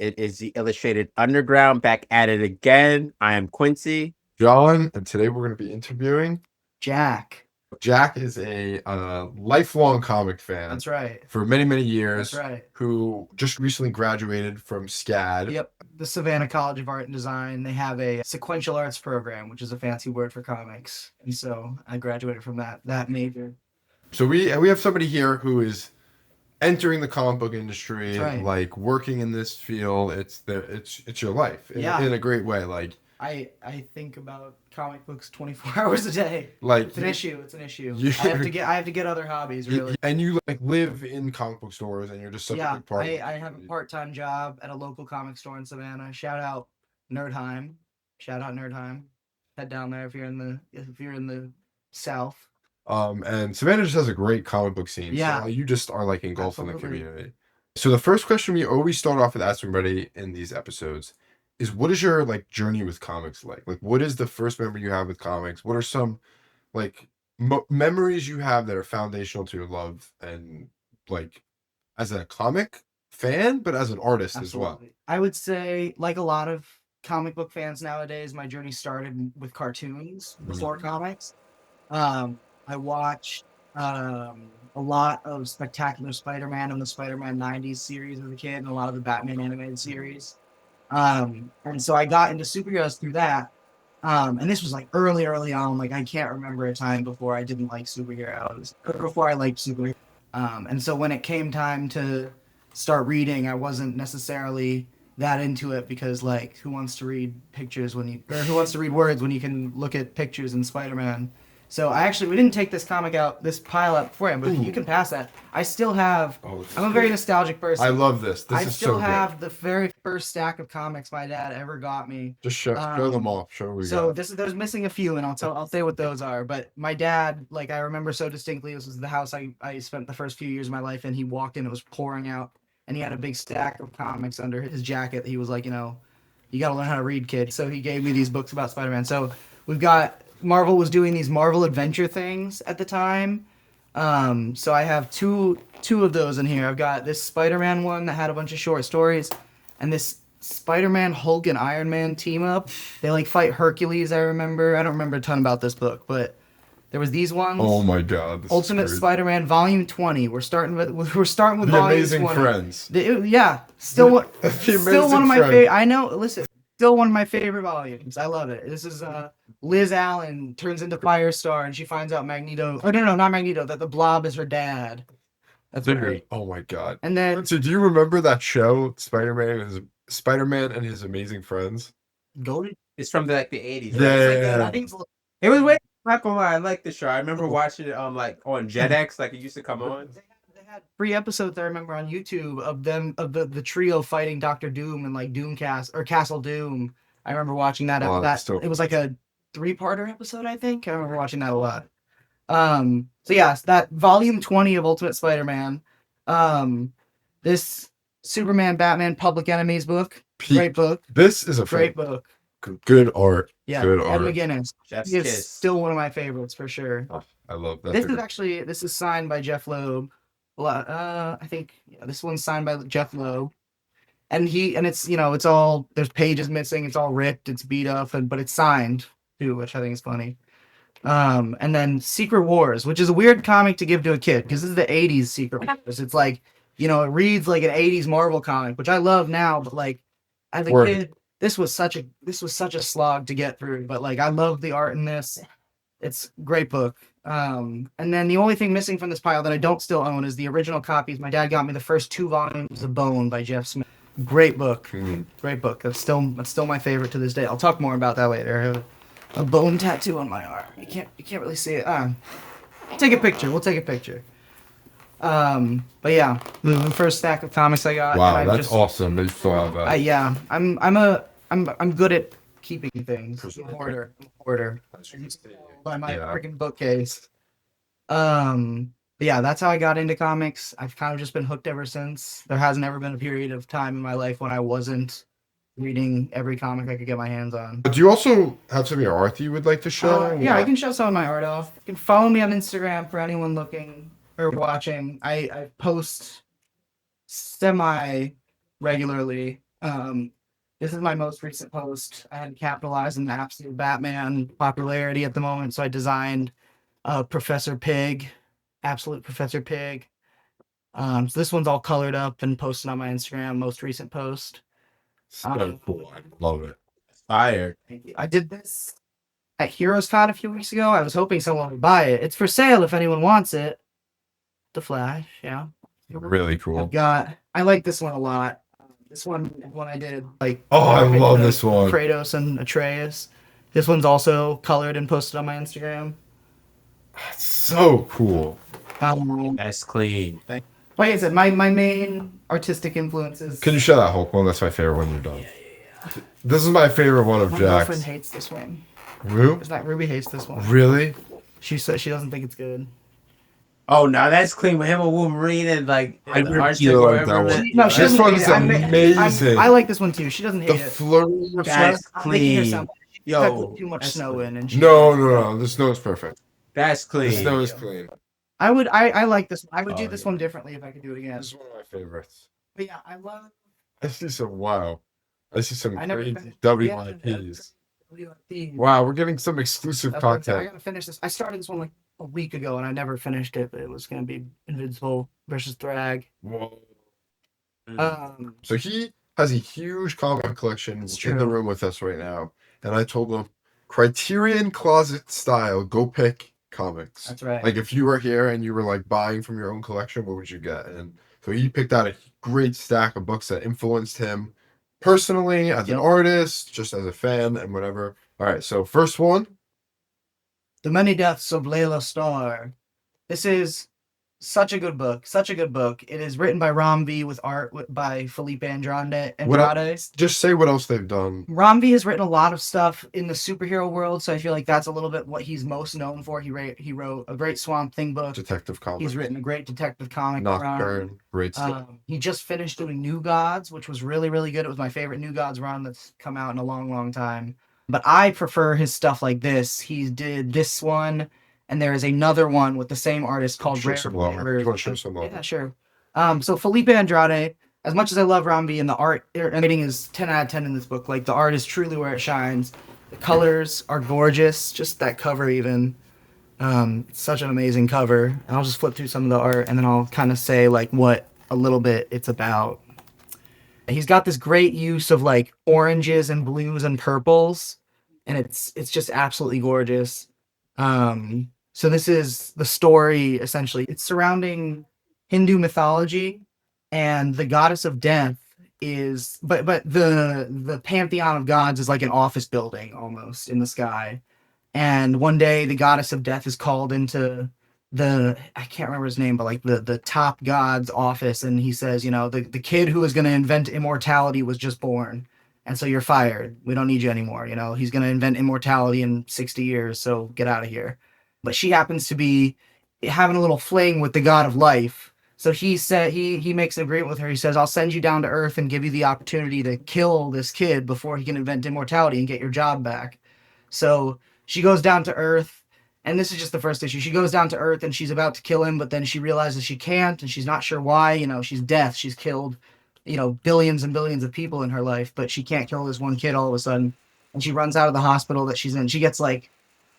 It is the Illustrated Underground back at it again. I am Quincy. John, and today we're going to be interviewing Jack. Jack. Is a lifelong comic fan. That's right. For many, many years. That's right. Who just recently graduated from SCAD. Yep. The Savannah College of Art and Design. They have a sequential arts program, which is a fancy word for comics. And so I graduated from that major. So we have somebody here who is entering the comic book industry, right. like working in this field. It's your life in a great way. Like I think about comic books 24 hours a day. Like it's an issue. I have to get other hobbies, really. And you like live in comic book stores, and you're just such a big part. I have a part-time job at a local comic store in Savannah. Shout out Nerdheim. Head down there if you're in the South. And Savannah just has a great comic book scene. Yeah. So you just are like engulfed in the community. So the first question we always start off with asking everybody in these episodes is, what is your like journey with comics like? Like, what is the first memory you have with comics? What are some like memories you have that are foundational to your love, and like as a comic fan, but as an artist as well? I would say, like a lot of comic book fans nowadays, my journey started with cartoons before comics. I watched a lot of Spectacular Spider-Man and the Spider-Man 90s series as a kid, and a lot of the Batman animated series. And so I got into superheroes through that. And this was like early on. Like, I can't remember a time before I didn't like superheroes, or before I liked superheroes. And so when it came time to start reading, I wasn't necessarily that into it, because like, who wants to read words when you can look at pictures in Spider-Man? So we didn't take this pile out beforehand, but you can pass that. I still have, I'm a very nostalgic person. I love this. I still have the very first stack of comics my dad ever got me. Just show them off. Show what we got. There's missing a few, and I'll say what those are. But my dad, like, I remember so distinctly, this was the house I spent the first few years of my life in. He walked in, it was pouring out, and he had a big stack of comics under his jacket. He was like, you got to learn how to read, kid. So he gave me these books about Spider-Man. So we've got, Marvel was doing these Marvel Adventure things at the time. So I have two of those in here. I've got this Spider-Man one that had a bunch of short stories, and this Spider-Man, Hulk, and Iron Man team up. They like fight Hercules, I remember. I don't remember a ton about this book, but there was these ones. Oh my god. Ultimate Spider-Man Volume 20. We're starting with The Volume 20. Amazing Friends. Still one of my favorite. I know, listen. Still one of my favorite volumes. I love it. This is Liz Allen turns into Firestar, and she finds out Magneto. Oh no, not Magneto. That the Blob is her dad. That's great. Oh my god. And then, so do you remember that show, Spider-Man and His Amazing Friends? Golden. It's from the 80s. Yeah. I think it was way back on. I like the show. I remember watching it on Jetix, like it used to come on. They had 3 episodes I remember on YouTube of the trio fighting Doctor Doom and like Doomcast or Castle Doom. I remember watching that. It was like a 3-parter episode, I think. I remember watching that a lot. So yeah, that Volume 20 of Ultimate Spider-Man. This Superman Batman Public Enemies book. Great book. This is a great book. Good art. Yeah, good Ed art. McGuinness. It's still one of my favorites for sure. Oh, I love that. This is signed by Jeff Loeb. I think this one's signed by Jeff Loeb. And it's all, there's pages missing, it's all ripped, it's beat up, but it's signed too, which I think is funny. And then Secret Wars, which is a weird comic to give to a kid, because this is the 80s Secret Wars. It's like, it reads like an 80s Marvel comic, which I love now, but like as a kid, this was such a slog to get through. But like, I love the art in this. It's a great book. And then the only thing missing from this pile that I don't still own is the original copies. My dad got me the first 2 volumes of Bone by Jeff Smith. Great book. Great book. That's still my favorite to this day. I'll talk more about that later. I have a bone tattoo on my arm. You can't really see it. Take a picture. We'll take a picture. But yeah, the first stack of comics I got. Wow, that's awesome. They still have that. Yeah, I'm good at keeping things. I'm a hoarder. By my freaking bookcase. But yeah, that's how I got into comics. I've kind of just been hooked ever since. There hasn't ever been a period of time in my life when I wasn't reading every comic I could get my hands on. Do you also have some of your art that you would like to show? Yeah, I can show some of my art off. You can follow me on Instagram for anyone looking or watching. I post semi regularly This is my most recent post. I had to capitalize on the absolute Batman popularity at the moment, so I designed Professor Pig, Absolute Professor Pig. So this one's all colored up and posted on my Instagram, most recent post. So cool. I love it. Fire. I did this at Heroes Con a few weeks ago. I was hoping someone would buy it. It's for sale if anyone wants it. The Flash, yeah. Really cool. I like this one a lot. This one I did like. Oh, I love this one. Kratos and Atreus. This one's also colored and posted on my Instagram. So cool. That's clean. Like I said, my main artistic influences. Can you show that Hulk one? That's my favorite when you're done. This is my favorite one of My Jack's. girlfriend hates this one. Rue? It's not Ruby hates this one. Really? She says she doesn't think it's good. Oh, now that's clean with him and Wolverine and like I the really art like that one. No, she This doesn't one's hate it. amazing. I like this one too. She doesn't The hate it. flurry of That's stuff? I'm making her clean. sound bad. She Yo, put too much that's snow clean. in, and she, No. The snow is perfect. That's The clean. snow is clean. I like this. I would do Oh, this yeah. one differently if I could do it again. This is one of my favorites. But yeah, I love. I see some wow. I see some I never crazy finished- WIPs. WIP. Wow, we're getting some exclusive That's what I'm saying. I content. gotta finish this. I started this one like a week ago and I never finished it, but it was gonna be Invincible versus Thrag. Whoa. Um, So he has a huge comic collection It's in the true. room with us right now. And I told him, Criterion Closet style, go pick comics. that's right. Like if you were here and you were like buying from your own collection, what would you get? And so he picked out a great stack of books that influenced him personally as an Yep. artist, just as a fan and whatever. All right, so first one. The Many Deaths of Layla Starr. This is such a good book. Such a good book. It is written by Ram V with art by Felipe Andrade. Just say what else they've done. Ram V has written a lot of stuff in the superhero world, so I feel like that's a little bit what he's most known for. He wrote a great Swamp Thing book. Detective Comics. He's written a great detective comic. Nocturne. Great stuff. He just finished doing New Gods, which was really, really good. It was my favorite New Gods run that's come out in a long, long time. But I prefer his stuff like this. He did this one, and there is another one with the same artist called Show Rare some love. Flavors. You wanna show some love? Yeah, sure. So Felipe Andrade, as much as I love Rambi and the art rating is 10 out of 10 in this book. Like the art is truly where it shines. The colors are gorgeous. Just that cover even. It's such an amazing cover. And I'll just flip through some of the art and then I'll kind of say like what a little bit it's about. He's got this great use of like oranges and blues and purples, and it's just absolutely gorgeous. So this is the story essentially. It's surrounding Hindu mythology, and the goddess of death is but the pantheon of gods is like an office building almost in the sky. And one day the goddess of death is called into I can't remember his name, but like the top god's office, and he says, you know, the kid who was going to invent immortality was just born, and so you're fired. We don't need you anymore. You know, he's going to invent immortality in 60 years, so get out of here. But she happens to be having a little fling with the god of life. So he said he makes an agreement with her. He says, I'll send you down to Earth and give you the opportunity to kill this kid before he can invent immortality and get your job back. So she goes down to Earth. And this is just the first issue. She goes down to Earth and she's about to kill him, but then she realizes she can't, and she's not sure why. You know, she's death. She's killed, you know, billions and billions of people in her life, but she can't kill this one kid all of a sudden. And she runs out of the hospital that she's in. She gets like,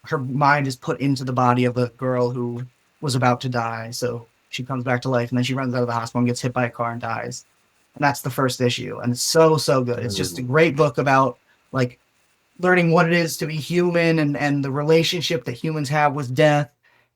her mind is put into the body of the girl who was about to die. So she comes back to life, and then she runs out of the hospital and gets hit by a car and dies. And that's the first issue. And it's so, so good. It's just a great book about like learning what it is to be human and the relationship that humans have with death.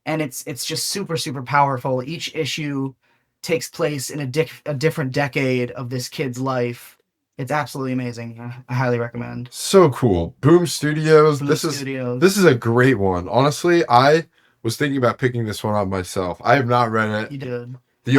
And it's just super, super powerful. Each issue takes place in a different decade of this kid's life. It's absolutely amazing. I highly recommend. So cool. Boom Studios. Boom This Studios. is a great one. Honestly, I was thinking about picking this one up myself. I have not read You it. did. The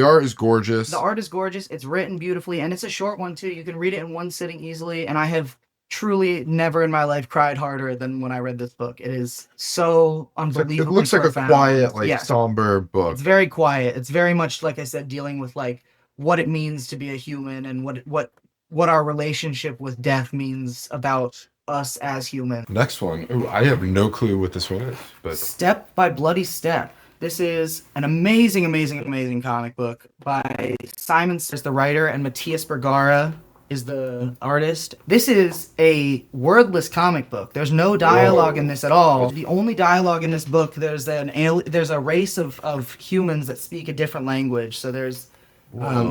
art is gorgeous. The art is gorgeous. It's written beautifully, and it's a short one too. You can read it in one sitting easily. And I have truly never in my life cried harder than when I read this book. It is so It unbelievably looks like a profound. quiet, like Yes. somber book. It's very quiet. It's very much, like I said, dealing with like what it means to be a human and what our relationship with death means about us as humans. Next one. Ooh, I have no clue what this one is, but Step by Bloody Step. This is an amazing, amazing, amazing comic book by Simon Says, the writer, and Matthias Bergara is the artist. This is a wordless comic book. There's no dialogue in this at all. The only dialogue in this book, there's a race of humans that speak a different language. So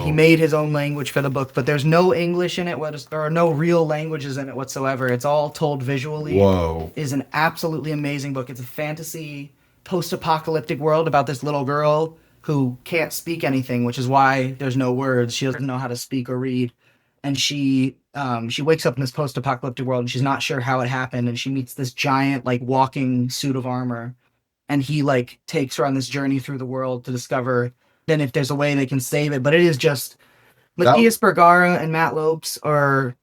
he made his own language for the book, but there's no English in it. There are no real languages in it whatsoever. It's all told visually. Whoa. It is an absolutely amazing book. It's a fantasy post-apocalyptic world about this little girl who can't speak anything, which is why there's no words. She doesn't know how to speak or read. And she wakes up in this post-apocalyptic world and she's not sure how it happened. And she meets this giant, like, walking suit of armor. And he, like, takes her on this journey through the world to discover then if there's a way they can save it. But it is just Matthias Bergara and Matt Lopes are,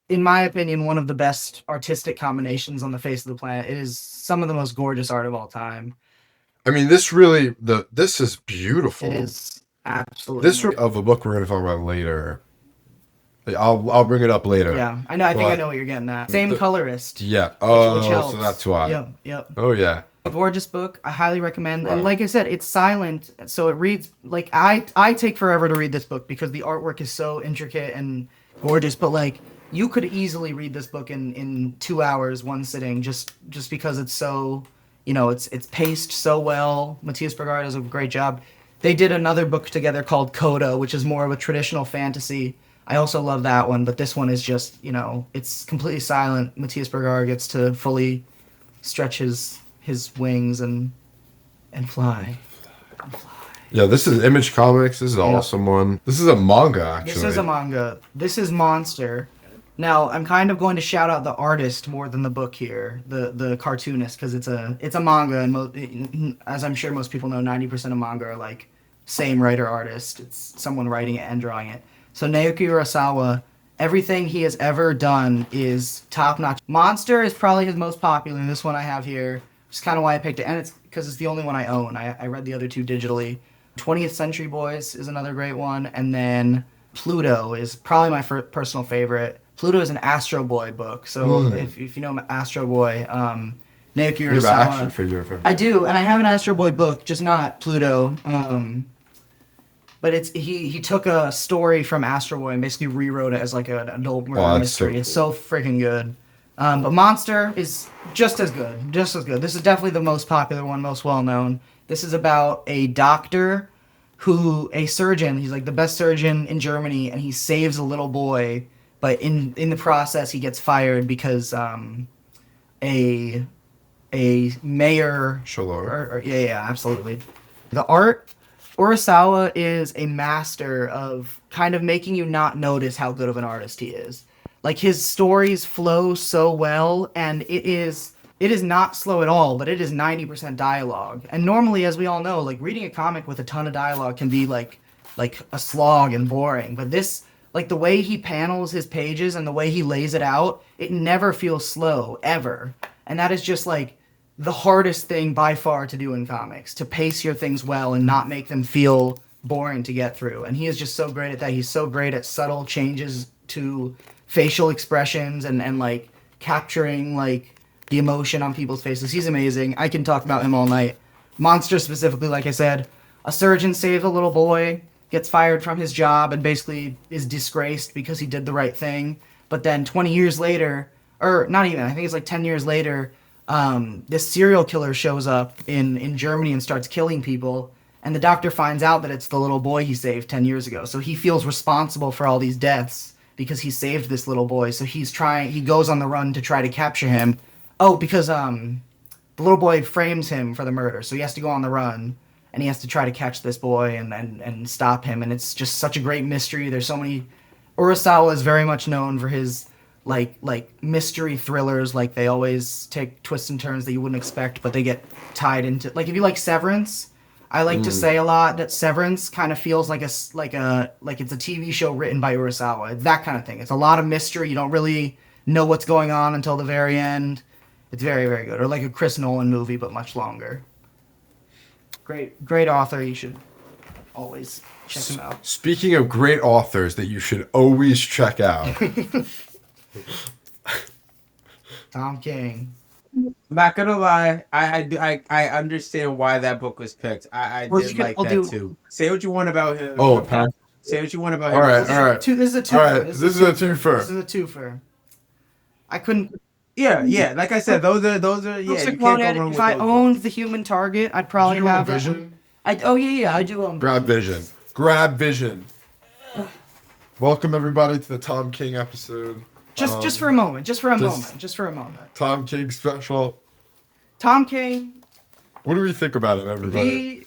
in my opinion, one of the best artistic combinations on the face of the planet. It is some of the most gorgeous art of all time. I mean, this is beautiful. It is absolutely. This of a book we're going to talk about later. I'll bring it up later. Yeah, I know. I think I know what you're getting at. Same colorist. Yeah. Which Oh, helps. so that's why. Yep. Oh yeah. A gorgeous book. I highly recommend. Right. And like I said, it's silent, so it reads like I take forever to read this book because the artwork is so intricate and gorgeous. But like you could easily read this book in 2 hours, one sitting, just because it's so, it's paced so well. Matthias Bergara does a great job. They did another book together called Coda, which is more of a traditional fantasy. I also love that one, but this one is just, it's completely silent. Matthias Bergara gets to fully stretch his wings and fly. Yeah, this is Image Comics. This is an awesome one. This is a manga, actually. This is a manga. This is Monster. Now, I'm kind of going to shout out the artist more than the book here, the cartoonist, because it's a manga, and as I'm sure most people know, 90% of manga are like same writer artist. It's someone writing it and drawing it. So Naoki Urasawa, everything he has ever done is top notch. Monster is probably his most popular. This one I have here, which is kind of why I picked it, and it's because it's the only one I own. I read the other two digitally. 20th Century Boys is another great one, and then Pluto is probably my personal favorite. Pluto is an Astro Boy book, so if you know Astro Boy, Naoki Urasawa. You have an action figure of him. I do, and I have an Astro Boy book, just not Pluto. But it's he took a story from Astro Boy and basically rewrote it as like an adult murder mystery. It's so freaking good. But Monster is just as good. This is definitely the most popular one, most well known. This is about a doctor a surgeon. He's like the best surgeon in Germany, and he saves a little boy. But in the process, he gets fired because a mayor. Shalor. Yeah, absolutely. The art. Urasawa is a master of kind of making you not notice how good of an artist he is. Like, his stories flow so well, and it is not slow at all, but it is 90% dialogue. And normally, as we all know, like, reading a comic with a ton of dialogue can be like a slog and boring. But this, like, the way he panels his pages and the way he lays it out, it never feels slow, ever. And that is just, like, the hardest thing by far to do in comics, to pace your things well and not make them feel boring to get through. And he is just so great at that. He's so great at subtle changes to facial expressions and like capturing like the emotion on people's faces. He's amazing. I can talk about him all night. Monster specifically, like I said, a surgeon saves a little boy, gets fired from his job, and basically is disgraced because he did the right thing. But then 20 years later, or not even, I think it's like 10 years later, this serial killer shows up in Germany and starts killing people, and the doctor finds out that it's the little boy he saved 10 years ago. So he feels responsible for all these deaths because he saved this little boy. So he goes on the run to try to capture him. Oh, because the little boy frames him for the murder, so he has to go on the run, and he has to try to catch this boy and stop him. And it's just such a great mystery. There's so many. Urasawa is very much known for his like mystery thrillers. Like, they always take twists and turns that you wouldn't expect, but they get tied into, like, if you like Severance, I like to say a lot that Severance kind of feels like it's a TV show written by Urasawa. It's that kind of thing. It's a lot of mystery. You don't really know what's going on until the very end. It's very, very good. Or like a Chris Nolan movie, but much longer. Great author. You should always check him out. Speaking of great authors that you should always check out. Tom King. I'm not gonna lie, I understand why that book was picked. I did like that too. Say what you want about him. Oh, Say what you want about All right, Harry Potter. all right. This is a two. All right, this is a twofer. This is a twofer. I couldn't. Yeah. Like I said, those are. Yeah, Looks you like can't go one wrong with if I those owned books. the Human Target, I'd probably Do you own have that Vision? one. I do own. Grab Vision. Grab Vision. Welcome everybody to the Tom King episode. Just for a moment. Just for a just- moment. Tom King special. Tom King. What do we think about it, everybody?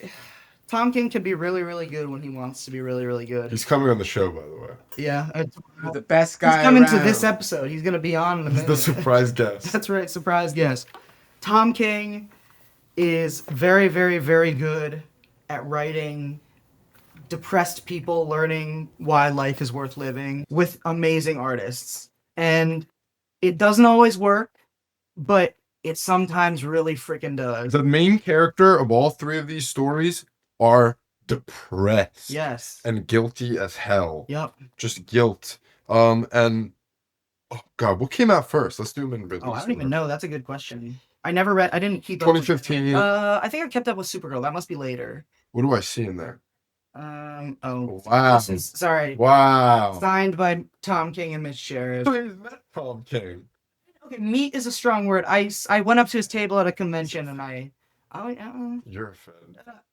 Tom King can be really, really good when he wants to be really, really good. He's coming on the show, by the way. Yeah. He's the best He's guy. coming to around. this episode. He's gonna be on in a He's minute. the surprise guest. That's right, surprise guest. Tom King is very, very, very good at writing depressed people learning why life is worth living with amazing artists. And it doesn't always work, but it sometimes really freaking does. The main character of all three of these stories are depressed Yes. and guilty as hell. Yep. Just guilt. And oh god, what came out first? Let's do them in release. Oh, I don't even know. That's a good question. I didn't keep up. 2015. I think I kept up with Supergirl. That must be later. What do I see in there? Oh. Wow. This is, sorry. Wow. Signed by Tom King and Mitch Sheriff. So he's met Tom King. Okay, meet is a strong word. I went up to his table at a convention and You're a fan.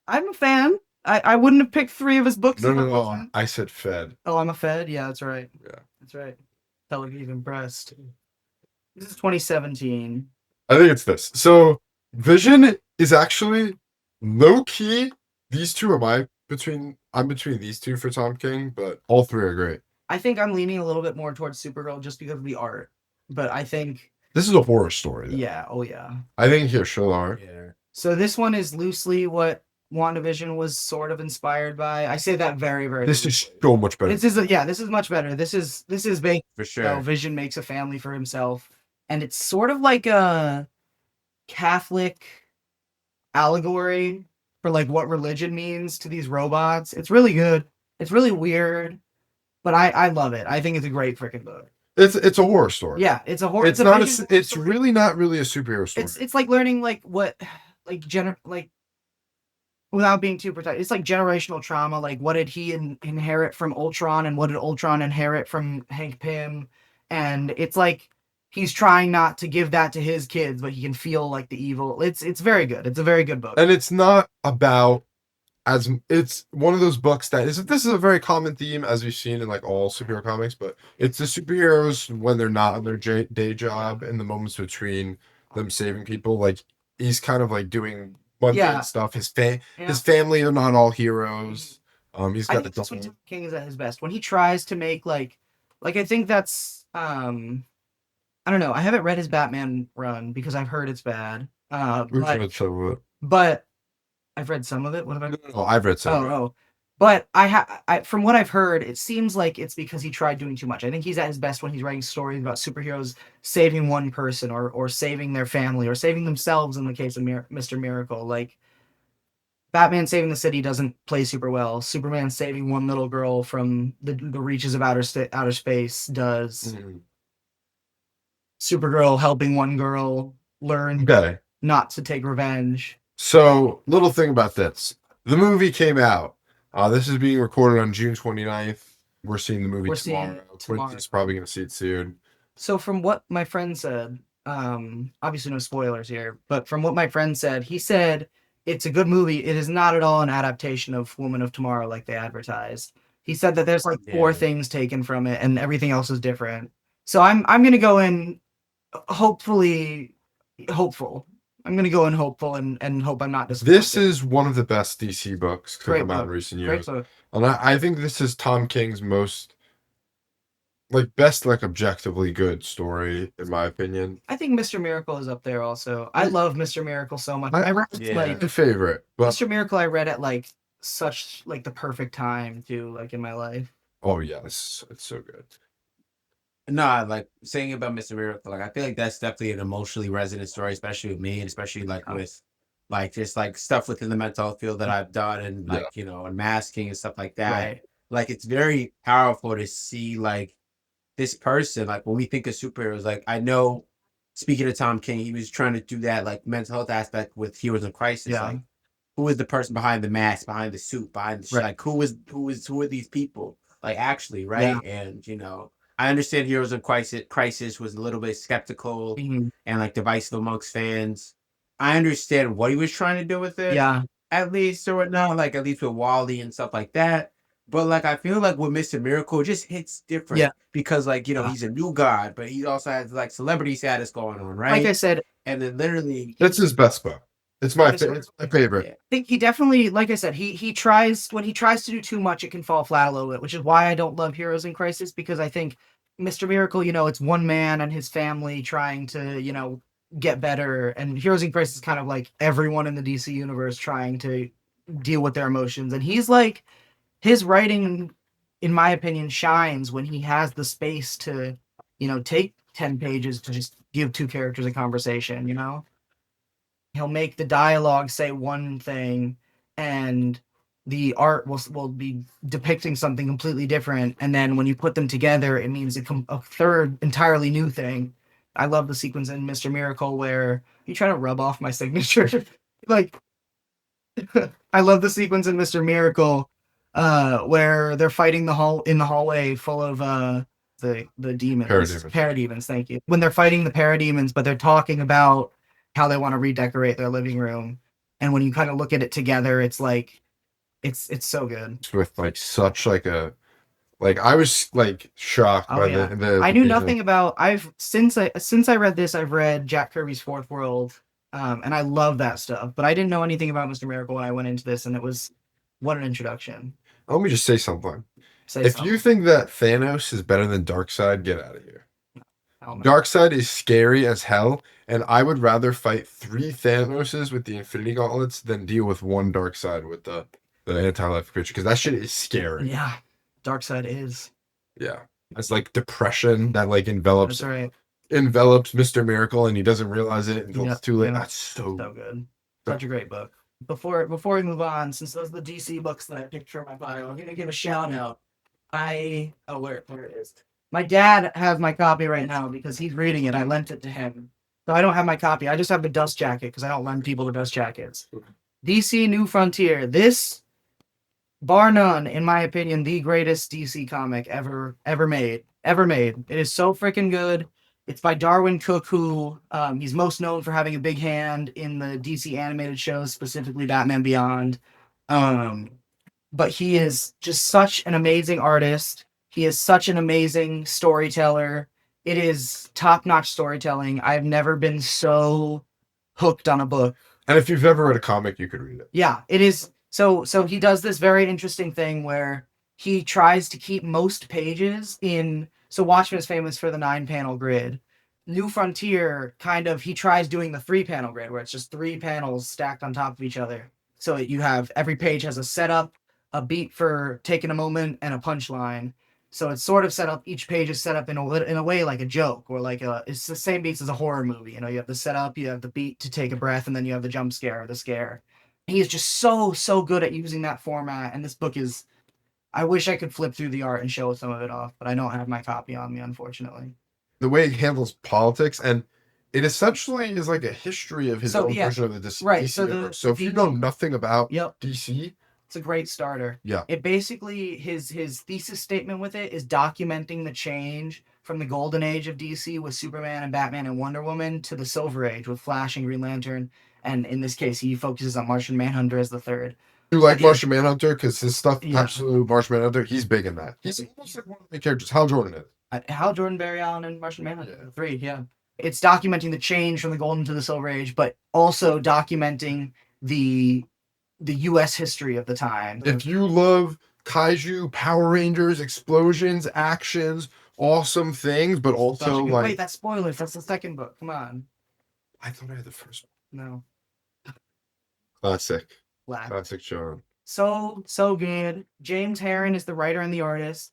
I'm a fan. I wouldn't have picked 3 of his books. No, if I no, wasn't. no. I said fed. Oh, I'm a Fed. Yeah, that's right. Yeah. That's right. Felt like he's impressed. This is 2017. I think it's this. So Vision is actually low key. These two are I'm between these two for Tom King, but all three are great. I think I'm leaning a little bit more towards Supergirl just because of the art. But I think, This is a horror story. Though. yeah, oh yeah. I think here, show the art. Yeah. So this one is loosely what WandaVision was sort of inspired by. I say that very, very. This is so much better. This is this is much better. This is based. For You know, sure. Vision makes a family for himself, and it's sort of like a Catholic allegory for like what religion means to these robots. It's really good. It's really weird, but I love it. I think it's a great freaking book. It's a horror story. Yeah, it's a horror. It's not. Vision It's story. really not really a superhero story. It's like learning like what like without being too protected. It's like generational trauma. Like what did he inherit from Ultron, and what did Ultron inherit from Hank Pym? And it's like he's trying not to give that to his kids, but he can feel like the evil. It's very good. It's a very good book. And it's not about it's one of those books that this is a very common theme as we've seen in like all superhero comics, but it's the superheroes when they're not on their day job in the moments between them saving people. Like he's kind of like doing mundane Yeah. stuff. His Yeah. his family are not all heroes. He's I got think the that's when Tom King is at his best when he tries to make like I think that's I don't know. I haven't read his Batman run because I've heard it's bad. But I've read some of it. What have I? Oh, I've read some. Oh. But I from what I've heard, it seems like it's because he tried doing too much. I think he's at his best when he's writing stories about superheroes saving one person or saving their family or saving themselves in the case of Mr. Miracle. Like Batman saving the city doesn't play super well. Superman saving one little girl from the reaches of outer space does. Mhm. Supergirl helping one girl learn Okay. not to take revenge. So, little thing about this. The movie came out. This is being recorded on June 29th. We're seeing the movie We're seeing tomorrow. it tomorrow. Quincy's probably going to see it soon. So from what my friend said, obviously no spoilers here, but from what my friend said, he said it's a good movie. It is not at all an adaptation of Woman of Tomorrow like they advertised. He said that there's like 4 Yeah. things taken from it and everything else is different. So I'm gonna go in hopefully hopeful. I'm gonna go in hopeful and hope I'm not disappointed. This is one of the best DC books to Great come out in book. recent great years. book. And I think this is Tom King's most, best, objectively good story, in my opinion. I think Mr. Miracle is up there also. I love Mr. Miracle so much. I read Yeah. like My favorite. But, Mr. Miracle I read at like such like the perfect time too, like in my life. oh, yeah, it's so good. Nah, like saying about Mr. Miracle, like I feel like that's definitely an emotionally resonant story, especially with me, and especially like with like just like stuff within the mental health field that I've done and Yeah. like, and masking and stuff like that. Right. Like it's very powerful to see like this person, like when we think of superheroes, like I know speaking of Tom King, he was trying to do that like mental health aspect with Heroes in Crisis. Yeah. Like who is the person behind the mask, behind the suit, behind the Right. like who are these people? Like actually, right? And I understand Heroes in Crisis was a little bit skeptical Mhm. and like divisive amongst fans. I understand what he was trying to do with it, Yeah. at least or whatnot, like at least with Wally and stuff like that. But like I feel like with Mr. Miracle, it just hits different. Yeah. Because like, Yeah. he's a new god, but he also has like celebrity status going on, right? Like I said, And then literally That's his best book. It's my Mr. it's my favorite. yeah. I think he definitely, like I said, he tries, when he tries to do too much, it can fall flat a little bit, which is why I don't love Heroes in Crisis, because I think Mr. Miracle, it's one man and his family trying to, get better, and Heroes in Crisis is kind of like everyone in the DC universe trying to deal with their emotions, and he's like, his writing, in my opinion, shines when he has the space to, take 10 pages to just give two characters a conversation. He'll make the dialogue say one thing and the art will be depicting something completely different, and then when you put them together it means a third entirely new thing. I love the sequence in Mr. Miracle where you try to rub off my signature. Like, I love the sequence in Mr. Miracle where they're fighting in the hallway full of the demons. Parademons. Parademons, thank you. When they're fighting the parademons, but they're talking about how they want to redecorate their living room. And when you kind of look at it together, it's like it's so good. With like such like a I was like shocked Oh, by yeah. the I knew vision. nothing about since I read this, I've read Jack Kirby's Fourth World. And I love that stuff, but I didn't know anything about Mr. Miracle when I went into this, and it was what an introduction. Let me just say something. Say If something. you think that Thanos is better than Darkseid, get out of here. I don't know. Darkseid is scary as hell, and I would rather fight 3 Thanoses with the Infinity Gauntlets than deal with one Darkseid with the anti-life creature, because that shit is scary. Yeah, Darkseid is. Yeah. It's like depression that like envelops That's right. Mr. Miracle, and he doesn't realize it until Yeah, it's too late. yeah. That's so So good. Such a great book. Before we move on, since those are the DC books that I picked for my bio, I'm gonna give a shout out. Where it is. My dad has my copy right now because he's reading it. I lent it to him. So I don't have my copy. I just have the dust jacket because I don't lend people the dust jackets. DC New Frontier. This, bar none, in my opinion, the greatest DC comic ever made. It is so freaking good. It's by Darwin Cook, who he's most known for having a big hand in the DC animated shows, specifically Batman Beyond. But he is just such an amazing artist. He is such an amazing storyteller. It is top-notch storytelling. I've never been so hooked on a book. And if you've ever read a comic, you could read it. Yeah, it is. So he does this very interesting thing where he tries to keep most pages in. So Watchmen is famous for the 9-panel grid. New Frontier he tries doing the 3-panel grid where it's just 3 panels stacked on top of each other. So you have every page has a setup, a beat for taking a moment, and a punchline. So it's sort of set up. Each page is set up in a way like a joke, or it's the same beats as a horror movie. You have the setup, you have the beat to take a breath, and then you have the jump scare or the scare. He is just so good at using that format. And this book is, I wish I could flip through the art and show some of it off, but I don't have my copy on me, unfortunately. The way he handles politics, and it essentially is like a history of his own version of the DC right. So universe. So if you know nothing about DC, it's a great starter. Yeah. It basically, his thesis statement with it is documenting the change from the golden age of DC with Superman and Batman and Wonder Woman to the Silver Age with Flash and Green Lantern. And in this case, he focuses on Martian Manhunter as the third. You like Martian Manhunter? Because his stuff, Yeah. absolute Martian Manhunter, he's big in that. He's almost like one of the main characters. Hal Jordan is. Hal Jordan, Barry Allen, and Martian Manhunter. Yeah. 3, yeah. It's documenting the change from the golden to the Silver Age, but also documenting the U.S. history of the time. If you love kaiju, Power Rangers, explosions, actions, awesome things, but also like... Wait, that's spoilers. That's the second book. Come on. I thought I had the first one. No. Classic. Black. Classic John. So good. James Herron is the writer and the artist.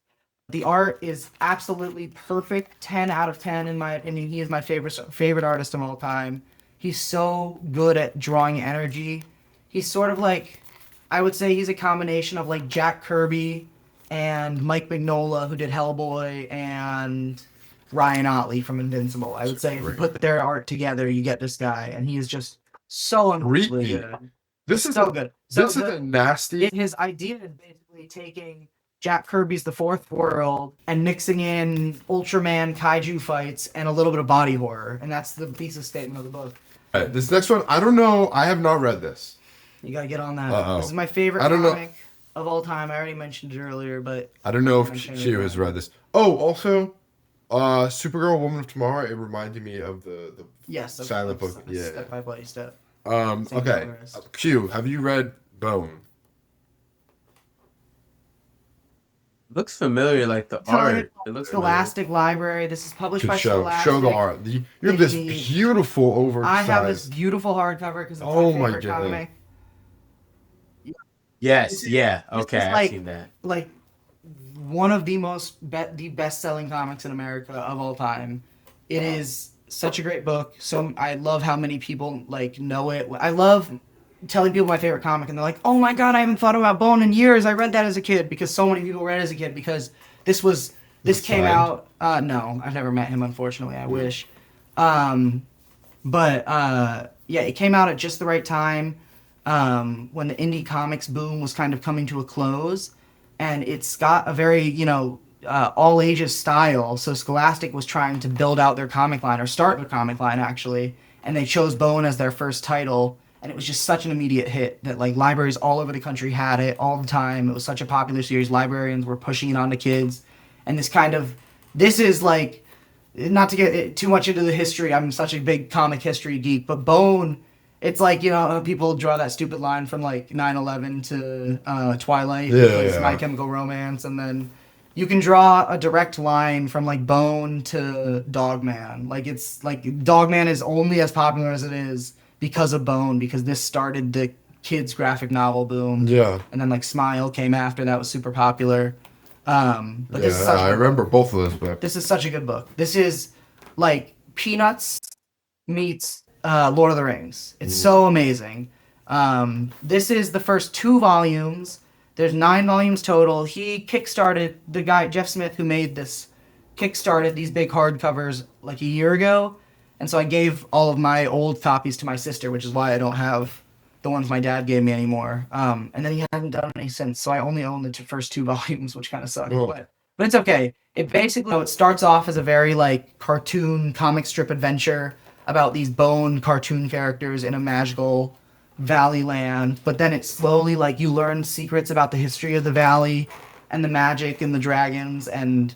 The art is absolutely perfect. 10 out of 10 in my opinion. He is my favorite artist of all time. He's so good at drawing energy. He's sort of like, I would say he's a combination of like Jack Kirby and Mike Mignola, who did Hellboy, and Ryan Otley from Invincible. I would say if you put their art together, you get this guy, and he is just so unbelievably Creepy. good. This is so good. So this is a nasty. his idea is basically taking Jack Kirby's The Fourth World and mixing in Ultraman kaiju fights and a little bit of body horror, and that's the thesis statement of the book. All right, this next one, I don't know. I have not read this. You gotta get on that. Uh-oh. This is my favorite I don't know. comic of all time. I already mentioned it earlier, but I don't know if I'm sure Q has read this. Oh, also, Supergirl, Woman of Tomorrow. It reminded me of the yes, silent book. Yeah. Step by step. Same Okay. colors. Q, have you read Bone? Looks familiar, like the art. It looks familiar. Scholastic Library. This is published by Could show Scholastic. the art. You have this The- beautiful I oversized. have this beautiful hardcover because it's Oh my my favorite God. comic. Yes, yeah. this Okay, is I've like- seen that. Like one of the the best-selling comics in America of all time. It is such a great book. So I love how many people like know it. I love telling people my favorite comic, and they're like, "Oh my god, I haven't thought about Bone in years. I read that as a kid because so many people read it as a kid because this came signed? out. No, I've never met him. Unfortunately, I wish. But yeah, it came out at just the right time when the indie comics boom was kind of coming to a close, and it's got a very all ages style. So Scholastic was trying to build out their comic line or start their comic line actually, and they chose Bone as their first title. And it was just such an immediate hit that like libraries all over the country had it all the time. It was such a popular series. Librarians were pushing it on to kids. And this is like, not to get too much into the history. I'm such a big comic history geek, but Bone, it's like, people draw that stupid line from like 9/11 to Twilight. Yeah. My Chemical Romance. And then you can draw a direct line from like Bone to Dogman. Like it's like Dogman is only as popular as it is because of Bone, because this started the kids graphic novel boom. Yeah. And then like Smile came after, that was super popular. But this is Yeah, such I remember both of those books. this is such a good book. This is like Peanuts meets Lord of the Rings. It's so amazing. This is the first 2 volumes. There's 9 volumes total. He kickstarted, the guy Jeff Smith who made this kickstarted these big hardcovers like a year ago. And so I gave all of my old copies to my sister, which is why I don't have the ones my dad gave me anymore. And then he hasn't done any since, so I only own the first 2 volumes, which kind of sucks. Oh. But it's okay. It basically it starts off as a very like cartoon comic strip adventure about these Bone cartoon characters in a magical valley land. But then it slowly like you learn secrets about the history of the valley and the magic and the dragons and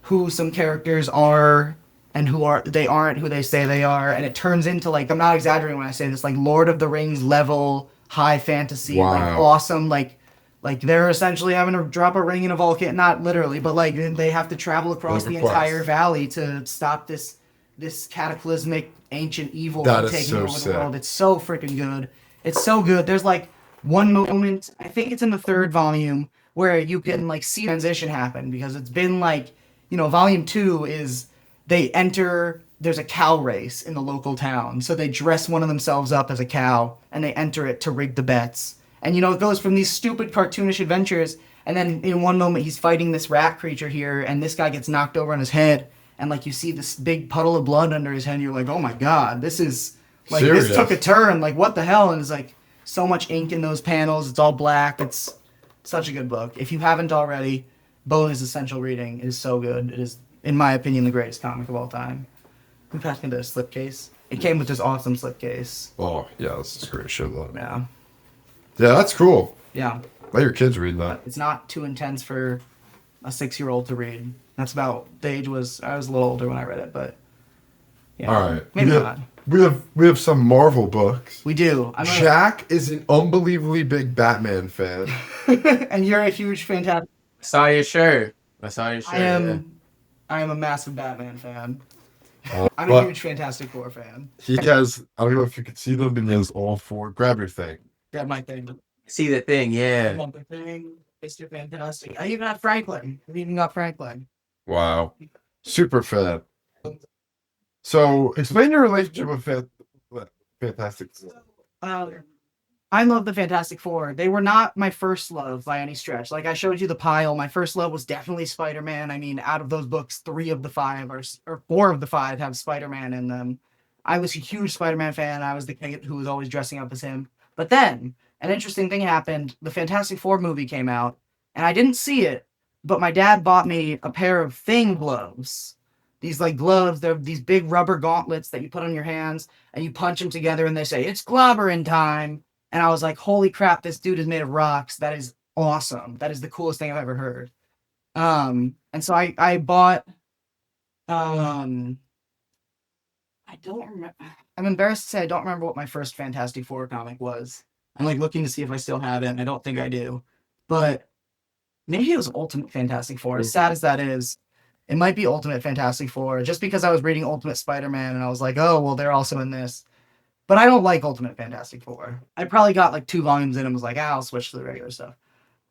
who some characters are and they aren't who they say they are, and it turns into like, I'm not exaggerating when I say this, like Lord of the Rings level high fantasy, like Wow. awesome, like they're essentially having to drop a ring in a volcano, not literally, but like they have to travel across the Overquest. entire valley to stop this cataclysmic ancient evil That from is taking so over sick. the world. It's so freaking good. It's so good. There's like one moment, I think it's in the 3rd volume, where you can like see transition happen, because it's been like, volume 2 is there's a cow race in the local town. So they dress one of themselves up as a cow and they enter it to rig the bets. And it goes from these stupid cartoonish adventures, and then in one moment he's fighting this rat creature here, and this guy gets knocked over on his head, and like you see this big puddle of blood under his head, and you're like, oh my god, this is like Serious. this took a turn, like what the hell? And it's like so much ink in those panels, it's all black. It's such a good book. If you haven't already, Bone is essential reading. It is so good. It is, in my opinion, the greatest comic of all time. We passed me the slipcase. It came with this awesome slipcase. Oh, yeah, this is great shit. Yeah. Yeah, that's cool. Yeah. Let your kids read that. It's not too intense for a 6-year-old to read. That's about the age I was a little older when I read it, but yeah. All right. Maybe we not. We have some Marvel books. We do. Jack is an unbelievably big Batman fan. And you're a huge fantastic. I saw your shirt. yeah. I am a massive Batman fan. I'm a But huge Fantastic Four fan. he has, I don't know if you can see them, but he has all 4. Grab your thing. Grab my thing. See the thing, I yeah. want the thing. Mr. Fantastic. I even got Franklin. I even got Franklin. Wow. Super fan. So, explain your relationship with Fantastic Four. I love the Fantastic Four. They were not my first love by any stretch. Like I showed you the pile. My first love was definitely Spider-Man. I mean, out of those books, 3 of the 5 or 4 of the 5 have Spider-Man in them. I was a huge Spider-Man fan. I was the kid who was always dressing up as him. But then an interesting thing happened. The Fantastic Four movie came out, and I didn't see it, but my dad bought me a pair of Thing gloves. These like gloves, they're these big rubber gauntlets that you put on your hands, and you punch them together, and they say it's clobbering time. And I was like, holy crap, this dude is made of rocks. That is awesome. That is the coolest thing I've ever heard. And so I bought I don't remember. I'm embarrassed to say I don't remember what my first Fantastic Four comic was. I'm like looking to see if I still have it, and I don't think I do. But maybe it was Ultimate Fantastic Four. As sad as that is, it might be Ultimate Fantastic Four. Just because I was reading Ultimate Spider-Man and I was like, oh well, they're also in this. But I don't like Ultimate Fantastic Four. I probably got like 2 volumes in and was like, I'll switch to the regular stuff.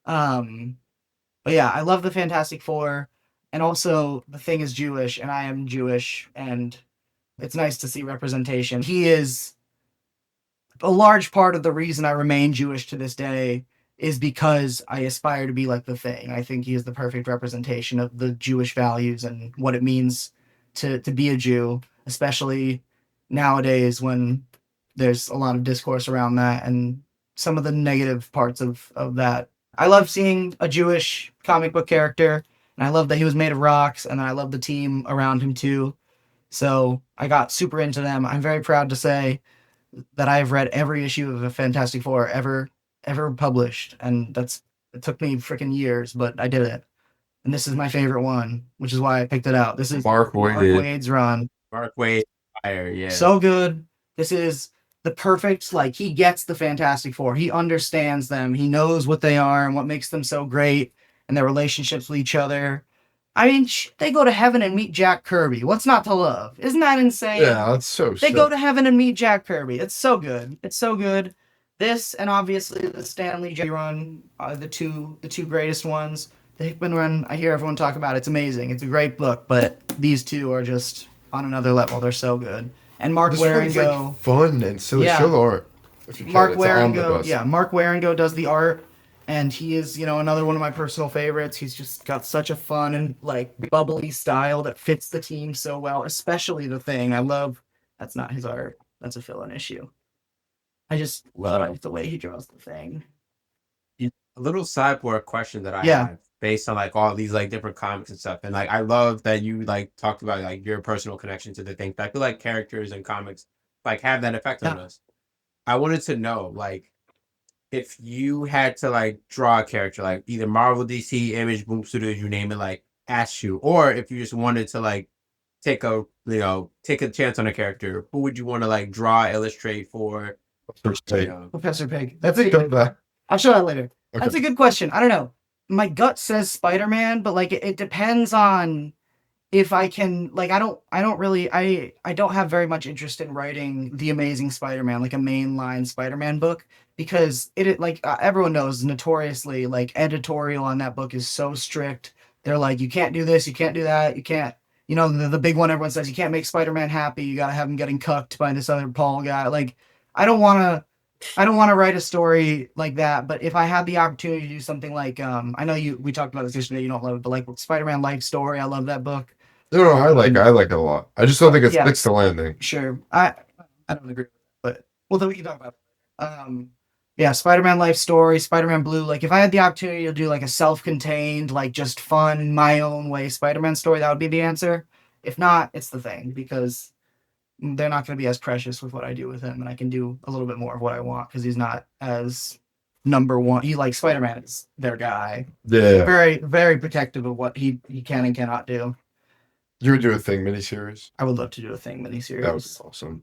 But yeah, I love the Fantastic Four, and also the Thing is Jewish, and I am Jewish, and it's nice to see representation. He is a large part of the reason I remain Jewish to this day is because I aspire to be like the Thing. I think he is the perfect representation of the Jewish values and what it means to be a Jew, especially nowadays when there's a lot of discourse around that and some of the negative parts of that. I love seeing a Jewish comic book character, and I love that he was made of rocks, and I love the team around him too. So I got super into them. I'm very proud to say that I've read every issue of the Fantastic Four ever published, and it took me freaking years, but I did it. And this is my favorite one, which is why I picked it out. This is Mark Mark Waid. Waid's run. Mark Waid, fire, yeah. So good. This is the perfect, like, he gets the Fantastic Four. He understands them. He knows what they are and what makes them so great and their relationships with each other. I mean, they go to heaven and meet Jack Kirby. What's not to love? Isn't that insane? Yeah, that's so They sick. go to heaven and meet Jack Kirby. It's so good. It's so good. This and obviously the Stanley J run are the two greatest ones. The Hickman run, I hear everyone talk about. It's amazing. It's a great book, but these two are just on another level. They're so good. And Mark This one's Waringo, like fun and silly. Yeah. Show the art. If you can. Mark It's Waringo, omnibus. yeah, Mark Waringo does the art, and he is, another one of my personal favorites. He's just got such a fun and like bubbly style that fits the team so well, especially the Thing. I love. That's not his art. That's a fill-in issue. I just love the way he draws the Thing. A little sideboard question that I Yeah. have based on like all these like different comics and stuff. And like I love that you like talked about like your personal connection to the thing. I feel like characters and comics like have that effect on Yeah. us. I wanted to know like if you had to like draw a character like either Marvel, DC, Image, Boom Studios, you name it, like ask you, or if you just wanted to like take a chance on a character, who would you want to like draw, illustrate for? Professor Pig. I think of that. I'll show that later. Okay. That's a good question. I don't know. My gut says Spider-Man, but like it depends on if I can, like, I don't have very much interest in writing the Amazing Spider-Man, like a mainline Spider-Man book, because everyone knows notoriously like editorial on that book is so strict. They're like, you can't do this, you can't do that, you can't, the big one everyone says, you can't make Spider-Man happy, you gotta have him getting cucked by this other Paul guy. Like, I don't want to write a story like that, but if I had the opportunity to do something like, I know we talked about this yesterday, you don't love it, but like Spider-Man Life Story, I love that book. No, I like it a lot. I just don't think it Yeah. sticks to landing. Sure. I don't agree with it, but then we can talk about it. Yeah, Spider-Man Life Story, Spider-Man Blue. Like, if I had the opportunity to do like a self-contained, like just fun, my own way Spider-Man story, that would be the answer. If not, it's the Thing, because they're not going to be as precious with what I do with him, and I can do a little bit more of what I want because he's not as number one. Spider-Man is their guy. Yeah. Very, very protective of what he can and cannot do. You would do a Thing miniseries. I would love to do a Thing miniseries. That would be awesome.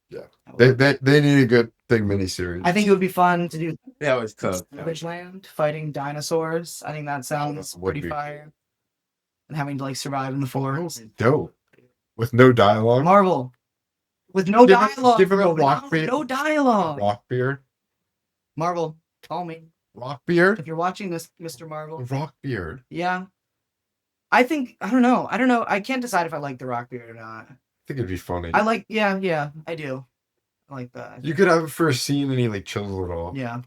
Yeah. I would They need a good Thing miniseries. I think it would be fun to do That was cool. Savage Land fighting dinosaurs. I think that sounds Would pretty be. fire. And having to like survive in the forest. Dope. With no dialogue. Marvel. With no Give him- dialogue. give him a bro. Lockbeard. No dialogue. Rockbeard. Marvel, call me. Rockbeard. If you're watching this, Mr. Marvel. Rockbeard. Yeah. I don't know. I can't decide if I like the Rockbeard or not. I think it'd be funny. Yeah, I do. I like that. You could have it for a scene and he like chills it all. Yeah.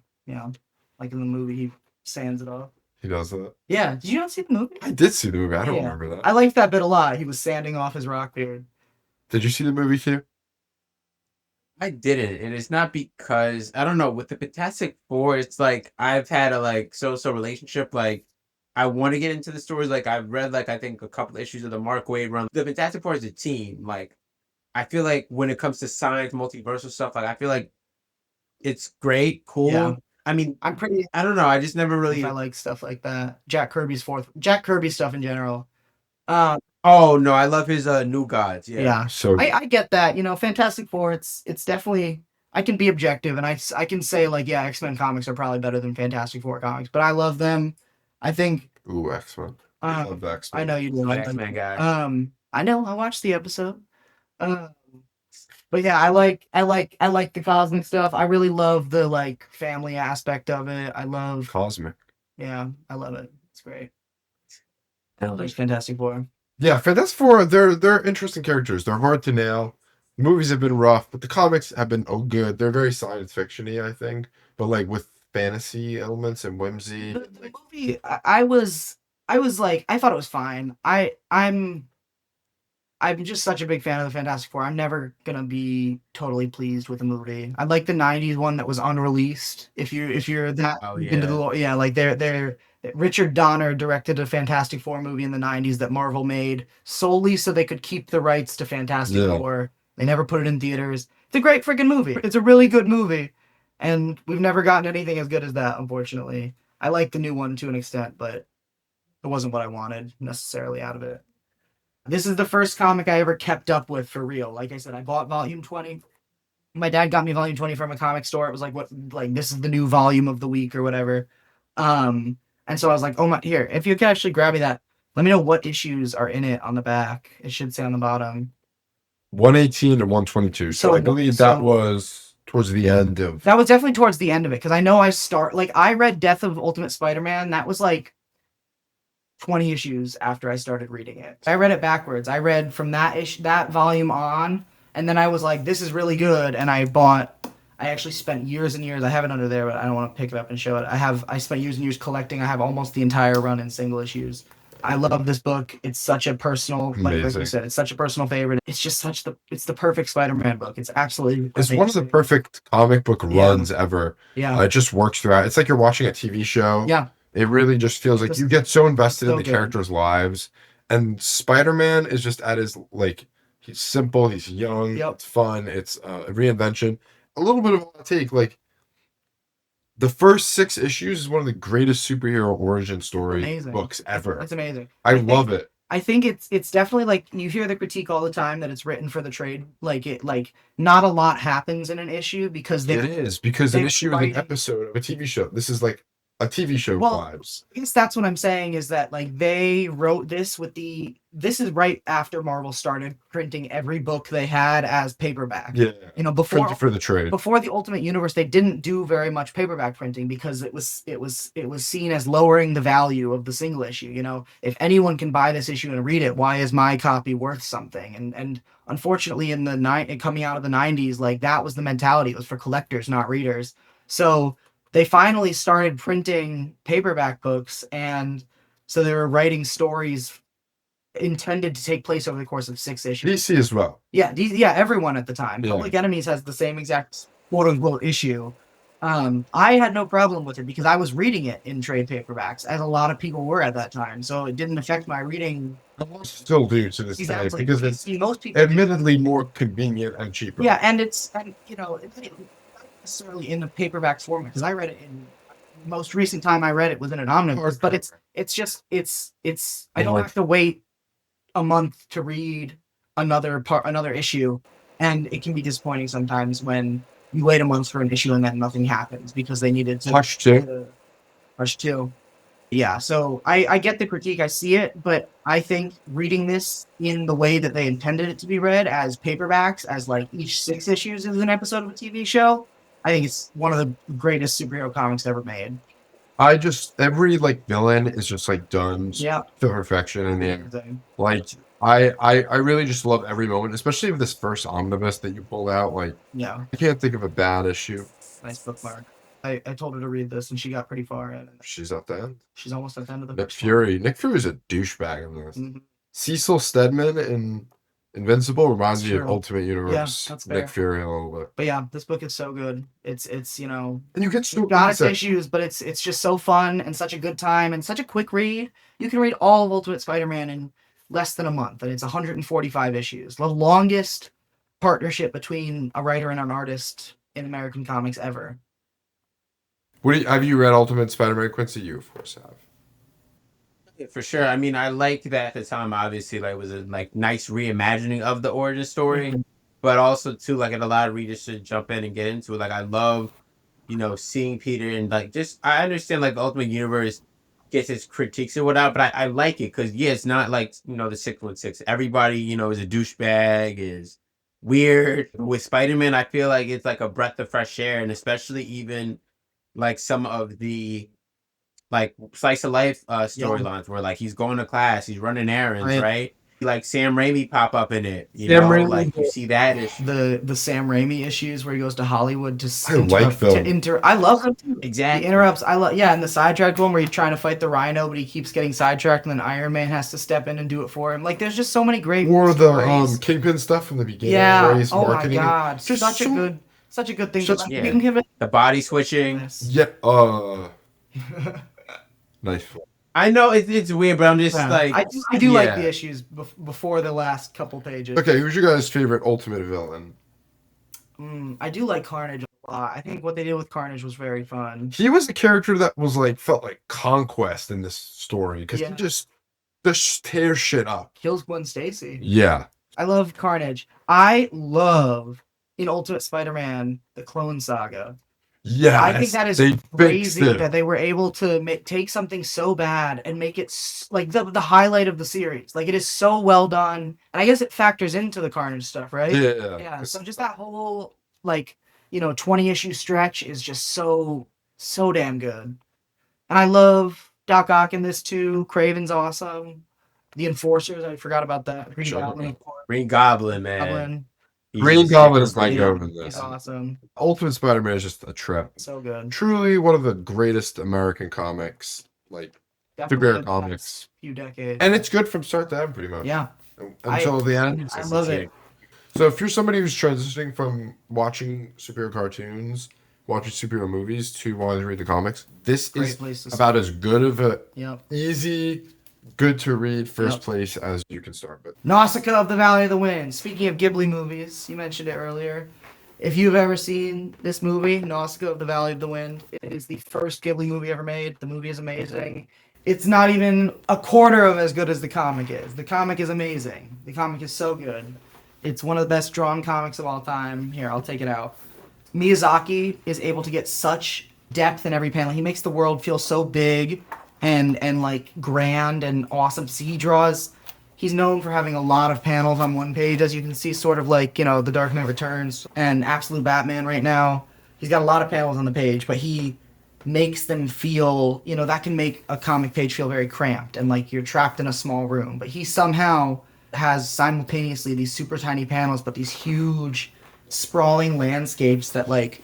Like in the movie, he sands it off. He does that. Yeah. Did you not see the movie? I did see the movie. I don't Yeah. remember that. I liked that bit a lot. He was sanding off his Rockbeard. Did you see the movie too? I didn't, and it's not because I don't know. With the Fantastic Four, it's like I've had a like so relationship. Like I want to get into the stories. Like I've read like I think a couple issues of the Mark Waid run. The Fantastic Four is a team. Like I feel like when it comes to science, multiversal stuff, like I feel like it's great, Yeah. cool. I mean, I'm pretty I don't know. I just never if really. I like stuff like that. Jack Kirby stuff in general. Um, Oh no, I love his New Gods. Yeah. yeah, So I get that. You know, Fantastic Four. It's definitely I can be objective and I can say like yeah, X-Men comics are probably better than Fantastic Four comics, but I love them. I think ooh, X-Men. I love X-Men. I know you do. I'm an X-Men guy. I know. I watched the episode. Um, but yeah, I like the cosmic stuff. I really love the like family aspect of it. I love Cosmic. yeah, I love it. It's great. There's Fantastic Four. Yeah, Fantastic Four, they're interesting characters. They're hard to nail. The movies have been rough, but the comics have been good. They're very science fiction-y, I think, but like with fantasy elements and whimsy. The movie, I was like, I thought it was fine. I'm just such a big fan of the Fantastic Four. I'm never gonna be totally pleased with the movie. I like the '90s one that was unreleased. If you're that Oh deep into the yeah. lore, yeah, like they're Richard Donner directed a Fantastic Four movie in the '90s that Marvel made solely so they could keep the rights to Fantastic Yeah. Four. They never put it in theaters. It's a great freaking movie. It's a really good movie, and we've never gotten anything as good as that, unfortunately. I like the new one to an extent, but it wasn't what I wanted necessarily out of it. This is the first comic I ever kept up with for real. Like I said, I bought volume 20. My dad got me volume 20 from a comic store. It was like what like this is the new volume of the week or whatever. And so I was like, "Oh my, here, if you can actually grab me that, let me know what issues are in it on the back. It should say on the bottom." 118 and 122. So I believe that so- was towards the end of That was definitely towards the end of it because I know I read Death of Ultimate Spider-Man. That was like 20 issues after I started reading it. I read it backwards. I read from that volume on, and then I was like, this is really good. And I actually spent years and years. I have it under there, but I don't want to pick it up and show it. I spent years and years collecting. I have almost the entire run in single issues. I love this book. It's such a personal, like Amazing. you said, it's such a personal favorite. It's just it's the perfect Spider-Man book. It's absolutely it's one of the amazing. perfect comic book Yeah. runs ever. Yeah. It just works throughout. It's like you're watching a TV show. Yeah. It really just feels like Just- you get so invested in so the good. characters' lives. And Spider-Man is just at his like he's simple, he's young, Yep. it's fun, it's a reinvention. A little bit of a hot take, like the first 6 issues is one of the greatest superhero origin story Amazing. books ever. It's amazing. I think- love it. I think it's definitely like you hear the critique all the time that it's written for the trade. Like not a lot happens in an issue because It is because an they issue is write- an episode of a TV show. This is like a TV show Well, vibes. I guess that's what I'm saying is that like they wrote this this is right after Marvel started printing every book they had as paperback. Yeah. You know, before For the trade. before the Ultimate Universe, they didn't do very much paperback printing because it was seen as lowering the value of the single issue. You know, if anyone can buy this issue and read it, why is my copy worth something? And unfortunately, in the coming out of the '90s, like that was the mentality. It was for collectors, not readers. So they finally started printing paperback books, and so they were writing stories intended to take place over the course of 6 issues. DC as well. Yeah, everyone at the time. Yeah. Public Enemies has the same exact quote unquote issue. I had no problem with it because I was reading it in trade paperbacks, as a lot of people were at that time. So it didn't affect my reading. Still do to this day Exactly. because it's See, most people. admittedly more convenient and cheaper. Yeah, and it's not necessarily in the paperback format because I read it in most recent time I read it was in an omnibus, but it's just I don't have to wait a month to read another issue, and it can be disappointing sometimes when you wait a month for an issue and then nothing happens because they needed to Hush too. Rush 2. Yeah, so I get the critique, I see it, but I think reading this in the way that they intended it to be read as paperbacks, as like each 6 issues is an episode of a TV show, I think it's one of the greatest superhero comics ever made. Every like villain is just like done Yeah. to perfection in the end. Amazing. Like I really just love every moment, especially with this first omnibus that you pulled out. Like Yeah, I can't think of a bad issue. nice bookmark. I told her to read this and she got pretty far in. And She's at the end. she's almost at the end of the Nick first Fury. Nick Fury's a douchebag in this. one. Mhm. Cecil Stedman in Invincible reminds me of True. Ultimate Universe. that's Nick fair. Fury a little bit. But yeah, this book is so good. It's And you get so got its like issues, but it's just so fun and such a good time and such a quick read. You can read all of Ultimate Spider-Man in less than a month, and it's 145 issues. The longest partnership between a writer and an artist in American comics ever. Have you read Ultimate Spider-Man, Quincy? You, of course, have. Yeah, for sure. I mean, I liked that at the time. Obviously, like, it was a like nice reimagining of the origin story, but also too, like, a lot of readers should jump in and get into it. Like, I love, seeing Peter and like just I understand like the Ultimate Universe gets its critiques and whatnot, but I like it because it's not like the 616. Everybody is a douchebag, is weird. With Spider-Man, I feel like it's like a breath of fresh air, and especially even like some of the like slice of life storylines where like he's going to class, he's running errands, right? Like Sam Raimi pop up in it, like you see that issue. The Sam Raimi issues where he goes to Hollywood to I love them too. Exactly. He interrupts. And the sidetracked one where he's trying to fight the Rhino, but he keeps getting sidetracked, and then Iron Man has to step in and do it for him. Like, there's just so many great. Or stories. the Kingpin stuff from the beginning. Yeah. Where he's Oh my marketing god. it. Such a good thing. Yeah. You can give it. The body switching. Yes. Yeah. Nice. I know it's weird, but I'm just like I do like the issues before the last couple pages. Okay, who's your guys' favorite Ultimate villain? I do like Carnage a lot. I think what they did with Carnage was very fun. He was a character that was like felt like conquest in this story because he just tears shit up. Kills Gwen Stacy. Yeah. I love Carnage. I love in Ultimate Spider-Man the Clone Saga. Yeah, I think that is crazy that they were able to take something so bad and make it like the highlight of the series. Like, it is so well done, and I guess it factors into the Carnage stuff, right? Yeah. So just that whole 20-issue stretch is just so damn good. And I love Doc Ock in this too. Craven's awesome. The Enforcers, I forgot about that. Green Goblin, man. Green Goblin is my go in this. He's awesome. Ultimate Spider-Man is just a trip. So good. Truly one of the greatest American comics, like superhero comics. Few decades. And it's good from start to end, pretty much. Yeah. Until the end. I love it. So if you're somebody who's transitioning from watching superhero cartoons, watching superhero movies, to wanting to read the comics, this is about as good of a easy, good to read first place as you can start with. Nausicaa of the Valley of the Wind. Speaking of Ghibli movies, you mentioned it earlier. If you've ever seen this movie, Nausicaa of the Valley of the Wind, it is the first Ghibli movie ever made. The movie is amazing. It's not even a quarter of as good as the comic is. The comic is amazing. The comic is so good. It's one of the best drawn comics of all time. Here, I'll take it out. Miyazaki is able to get such depth in every panel. He makes the world feel so big and like grand and awesome. So he's known for having a lot of panels on one page, as you can see, sort of like, The Dark Knight Returns and Absolute Batman right now. He's got a lot of panels on the page, but he makes them feel, that can make a comic page feel very cramped and like you're trapped in a small room. But he somehow has simultaneously these super tiny panels, but these huge sprawling landscapes that like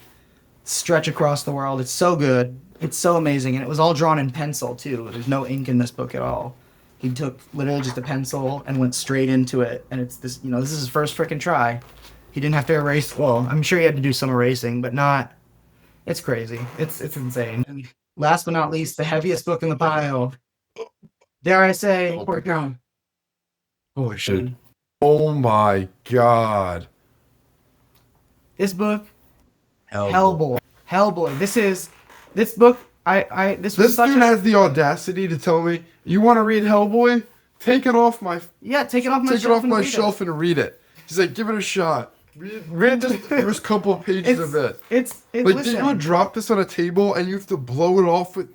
stretch across the world. It's so good. It's so amazing, and it was all drawn in pencil too. There's no ink in this book at all. He took literally just a pencil and went straight into it, and it's this. This is his first freaking try. He didn't have to erase. Well, I'm sure he had to do some erasing, but not. It's crazy. It's insane. And last but not least, the heaviest book in the pile. Dare I say, Holy shit! Oh my god! This book, Hellboy. This book, this dude has the audacity to tell me, you want to read Hellboy? Take it off my shelf and read it. He's like, give it a shot. Read the first couple of pages of it. It's like, did you drop this on a table and you have to blow it off with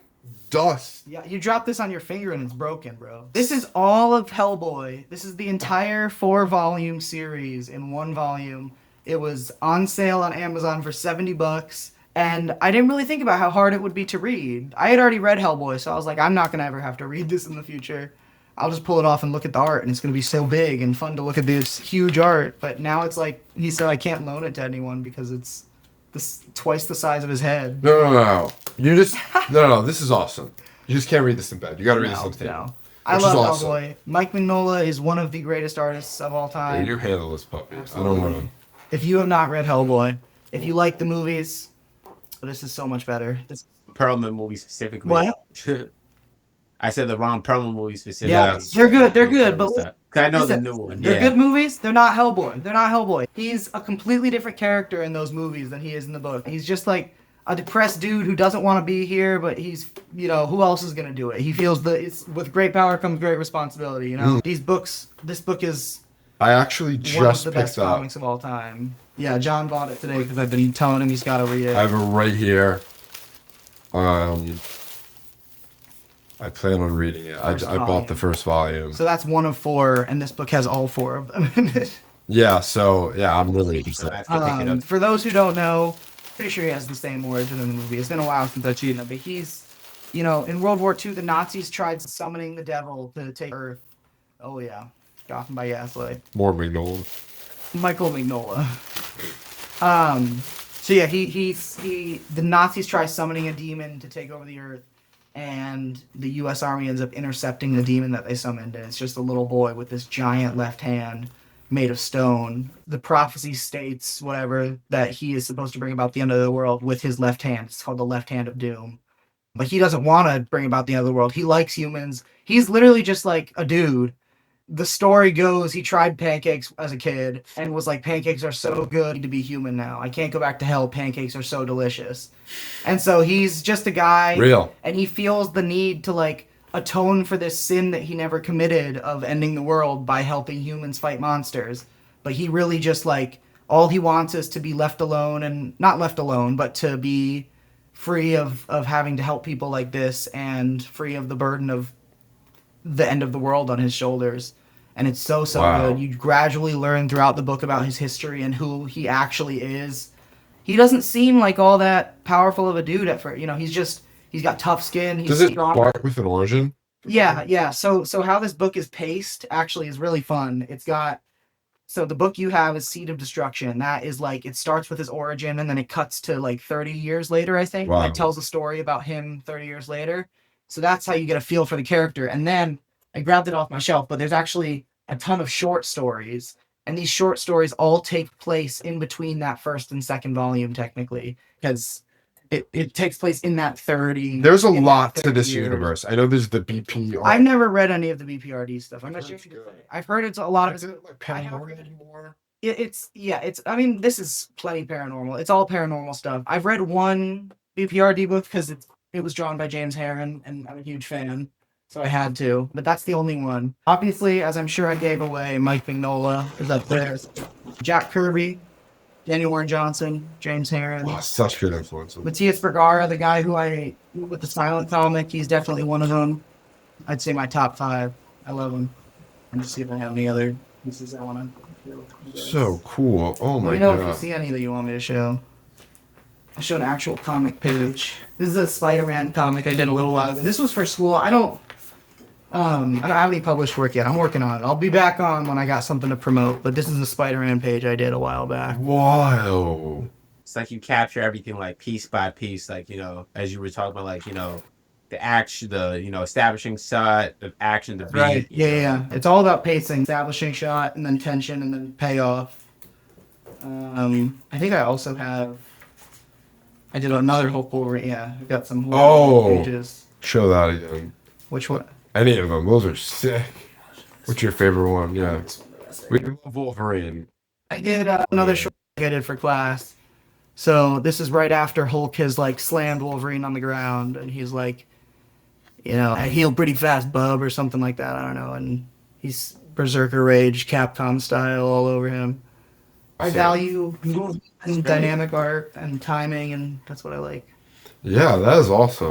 dust? Yeah, you drop this on your finger and it's broken, bro. This is all of Hellboy. This is the entire 4-volume series in one volume. It was on sale on Amazon for $70. And I didn't really think about how hard it would be to read. I had already read Hellboy, so I was like, I'm not going to ever have to read this in the future. I'll just pull it off and look at the art, and it's going to be so big and fun to look at this huge art. But now it's like, he said I can't loan it to anyone because it's twice the size of his head. No. You just... No, this is awesome. You just can't read this in bed. You got to read this on tape. No. I Which is love awesome. Hellboy. Mike Mignola is one of the greatest artists of all Yeah, time. you handle this puppy. I Absolutely. don't want to. If you have not read Hellboy, if you like the movies, this is so much better. Perlman movie specifically. What? I said the Ron Perlman movie specifically. Yeah, they're good. They're good, but 'Cause I know the listen, new one. they're Yeah. good movies. They're not Hellboy. They're not Hellboy. He's a completely different character in those movies than he is in the book. He's just like a depressed dude who doesn't want to be here, but he's, you know, who else is gonna do it? He feels that it's with great power comes great responsibility. You know, this book is I actually one of just the best picked up. comics of all time. Yeah, John bought it today because I've been telling him he's got to read it. I have it right here. I plan on reading it. I First bought volume. the first volume. So that's one of 4, and this book has all 4 of them in it. Yeah, so yeah, I'm really So excited. that's to pick it up. For those who don't know, pretty sure he has the same origin in the movie. It's been a while since I've seen it, but he's, you know, in World War II, the Nazis tried summoning the devil to take Earth. Oh yeah, Gotham by Gaslight. More Mignola. Michael Mignola. So yeah, the Nazis try summoning a demon to take over the Earth, and the U.S. Army ends up intercepting the demon that they summoned, and it's just a little boy with this giant left hand made of stone. The prophecy states, whatever, that he is supposed to bring about the end of the world with his left hand. It's called the left hand of doom. But he doesn't want to bring about the end of the world. He likes humans. He's literally just like a dude. The story goes he tried pancakes as a kid and was like, pancakes are so good to be human now. I can't go back to hell. Pancakes are so delicious. And so he's just a guy. Real. And he feels the need to like atone for this sin that he never committed of ending the world by helping humans fight monsters. But he really just like, all he wants is to be left alone, and not left alone, but to be free of having to help people like this and free of the burden of the end of the world on his shoulders. And it's so Wow. good. You gradually learn throughout the book about his history and who he actually is. He doesn't seem like all that powerful of a dude at first. You know, he's got tough skin. He's Does it strong. start with an origin? Yeah. So how this book is paced actually is really fun. So the book you have is Seed of Destruction. That is like, it starts with his origin and then it cuts to like 30 years later, I think. Wow. It tells a story about him 30 years later. So that's how you get a feel for the character. And then I grabbed it off my shelf, but there's actually a ton of short stories. And these short stories all take place in between that first and second volume, technically, because it takes place in that 30. There's a in that lot to 30 this years. universe. I know there's the BP. I've never read any of the BPRD stuff. I'm not sure. That's good. I've heard it's a lot of Is it like I have paranormal read- anymore? it's I mean, this is plenty paranormal. It's all paranormal stuff. I've read one BPRD book because it was drawn by James Herron, and I'm a huge fan, so I had to. But that's the only one. Obviously, as I'm sure I gave away, Mike Mignola is up there. Jack Kirby, Daniel Warren Johnson, James Herron, Wow, such good influences. Matthias Vergara, the guy who I with the silent comic. He's definitely one of them. I'd say my top 5. I love him. And just see if I have any other pieces I want to. So cool. Oh Let my me know if god. you see any that you want me to show. I showed an actual comic page. This is a Spider-Man comic I did a little while ago. This was for school. I don't have any published work yet. I'm working on it. I'll be back on when I got something to promote. But this is a Spider-Man page I did a while back. Wow. It's like you capture everything like piece by piece, like, you know, as you were talking about, like, you know, the action, the, you know, establishing shot, the action, the beat. Right. you know. Yeah. It's all about pacing, establishing shot, and then tension, and then payoff. I think I also have. I did another Hulk Wolverine. Yeah, I've got some Wolverine pages. Show that again. Which one? Any of them. Those are sick. What's your favorite one? Yeah. We love Wolverine. I did another short I did for class. So this is right after Hulk has like slammed Wolverine on the ground, and he's like, you know, I heal pretty fast, bub, or something like that. I don't know. And he's Berserker Rage, Capcom style all over him. I value and dynamic art and timing, and that's what I like. Yeah, that is awesome.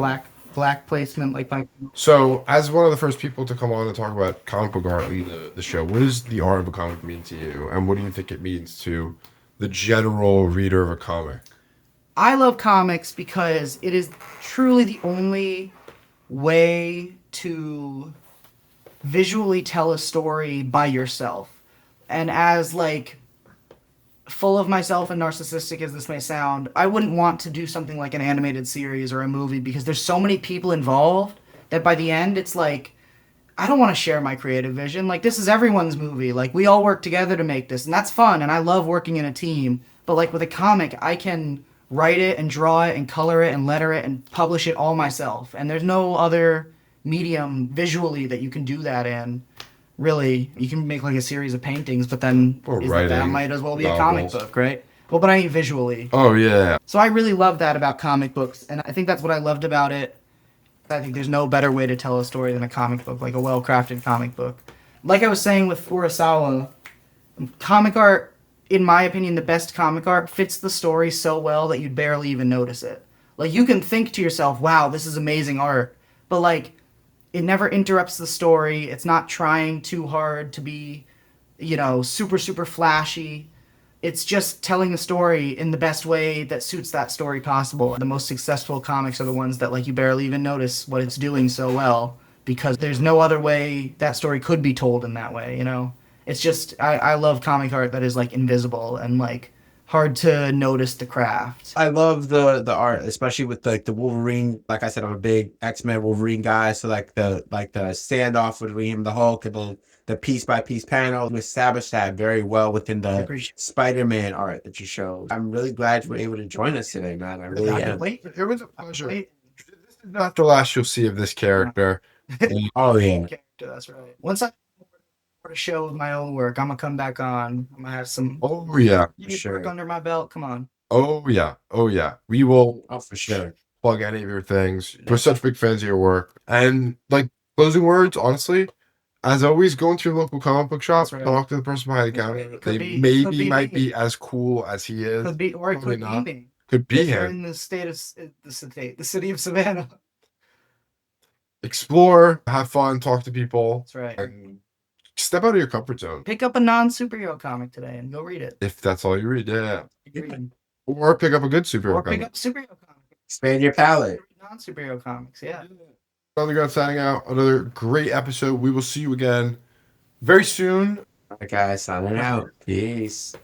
Black placement, like my. So, as one of the first people to come on and talk about comic book art in the show, what does the art of a comic mean to you? And what do you think it means to the general reader of a comic? I love comics because it is truly the only way to visually tell a story by yourself. And as like full of myself and narcissistic as this may sound, I wouldn't want to do something like an animated series or a movie because there's so many people involved that by the end it's like I don't want to share my creative vision. Like, this is everyone's movie. Like, we all work together to make this, and that's fun, and I love working in a team. But, like, with a comic, I can write it and draw it and color it and letter it and publish it all myself. And there's no other medium visually that you can do that in. Really, you can make, like, a series of paintings, but then Or that writing might as well be a comic novels. book, right? Well, but I mean visually. Oh yeah. So I really love that about comic books, and I think that's what I loved about it. I think there's no better way to tell a story than a comic book, like a well-crafted comic book. Like I was saying with Furusawa, comic art, in my opinion, the best comic art fits the story so well that you'd barely even notice it. Like, you can think to yourself, wow, this is amazing art, but like, it never interrupts the story. It's not trying too hard to be, super, super flashy. It's just telling the story in the best way that suits that story possible. The most successful comics are the ones that, like, you barely even notice what it's doing so well, because there's no other way that story could be told in that way, It's just, I love comic art that is, like, invisible and, like, hard to notice the craft. I love the art, especially with the Wolverine. Like I said, I'm a big X-Men Wolverine guy, so like the standoff between him, the Hulk, and the piece by piece panel. We established that very well within the Spider-Man art that you showed. I'm really glad you were able to join us today, man. I really am. It was a pleasure. This is not the last you'll see of this character. Oh yeah, That's right. Once I a show with my own work, I'm gonna come back on. I'm gonna have some Oh yeah. work under my belt. Come on. Oh yeah. Oh yeah. We will oh for sure. plug any of your things. We're such big fans of your work. And like closing words, honestly, as always, go into your local comic book shop, That's right. talk to the person behind the counter. Could They be might me. be as cool as he is. Could be, or it Probably could not. be me. Could be If you're him. in the city of Savannah. Explore, have fun, talk to people, That's right. and step out of your comfort zone. Pick up a non-superhero comic today and go read it. If that's all you read, yeah. Read. Or pick up a good superhero Or pick comic. up superhero comics. Expand your palette. Non-superhero comics, yeah. Underground signing out. Another great episode. We will see you again very soon. All right, guys, signing out. Peace.